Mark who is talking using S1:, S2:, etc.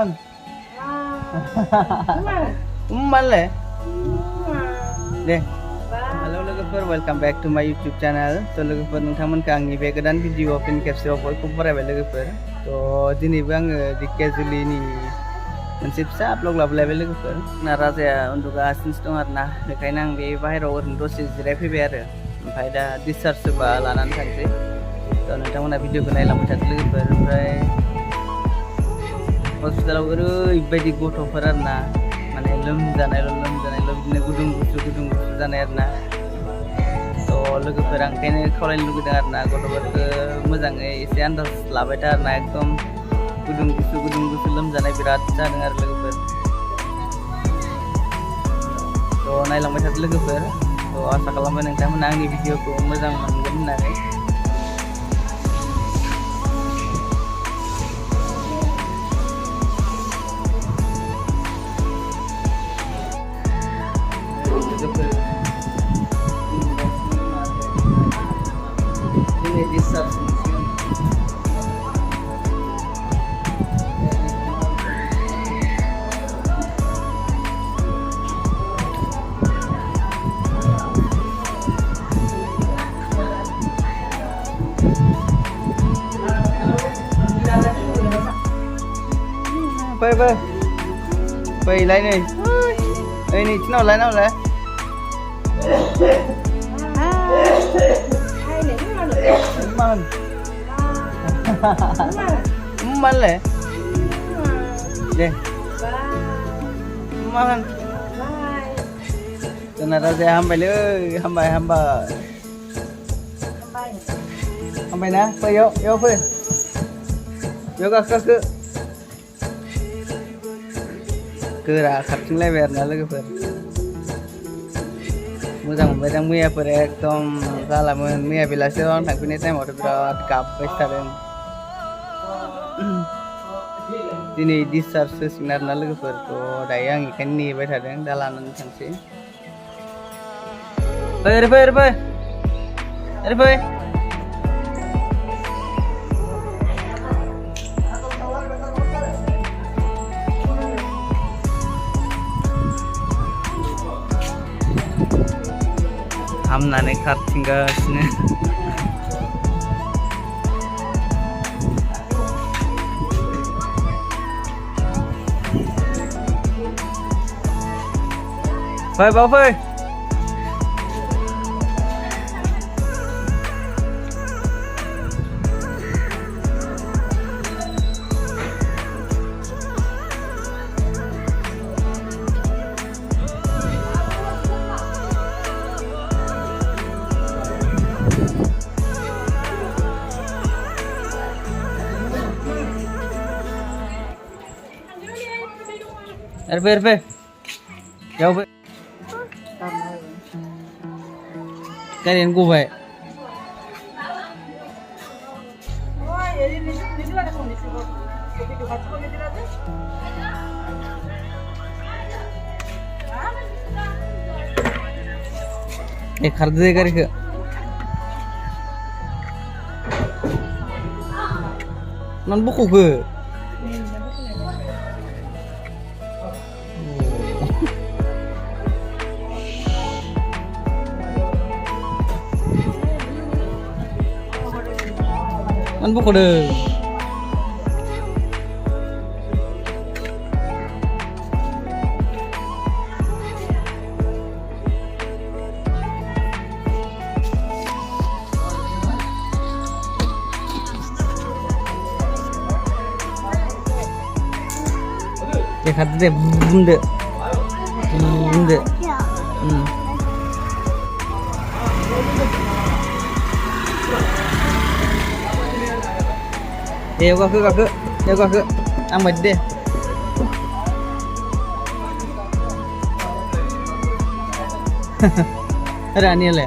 S1: man. Ummalle. Deh. Halo लोगोफोर welcome back to my YouTube channel तो लोगोफोर नोंथांमोनखौ आंनि बे गोदान भिडिअ फिन खेबसेबाव बयखौबो बरायबाय लोगोफोर तो दिनैबो आङो दिकेजुलिनि मोनसे फिसा ब्लग लाबोलायबाय लोगोफोर ना राजाया उन्दुगासिनोसो दं आरोना बेखायनो आं बे बाहेरायाव ओरैनो दसे जिरायफैबाय आरो ओमफ्राय दा डिसचार्ज होबा लानानै थांसै तो नोंथांमोना भिडिअखौ नायलांबाय थादो लोगोफोर ओमफ्राय हस्पिटालाव ओरैबायदि गथ'फोर आरोना माने लोमजानायल' बिदिनो गुदुं गुसु जानाय आरोना तो लोगोफोर आं ओंखायनो खावलायनो लुगैदों आरोना गथ'फोरखौ मोजाङै एसे आन्दाज लाबाय था आरोना एकदम गुदुं गुसु लोमजानाय बिराद जादों आरो लोगोफोर तो नायलांबाय थादो लोगोफोर तो आसा खालामबाय नोंथांमोना आंनि भिडिअखौ मोजां मोनगोन होननानै Bơi lấy này, đây này chứ nào lấy Hai man, man leh, deh, man, kenapa saya hambai le, hambai na, phơi yo phơi, yo kakak गोरा खारथिंलायबाय आरोना लोगोफोर मोजां मोनबाय दां मैयाफोर एकदम जालामोन मैया बेलासियाव आं थांफिननाय टाइमावथ' बिराद गाबबाय थादों दिनै डिसचार्ज होसिगोन आरोना लोगोफोर थ' दायो आं बेखायनो नेबाय थादों दा लानानै थांसै ओरै फै हामनानै खारथिंगासिनो फै बाव फै Erbe, jauh be. Kalian gue. खरीद दे करके नन बुku ke ngan buku deh kata dia bunda ya kakak amat deh ada ani ada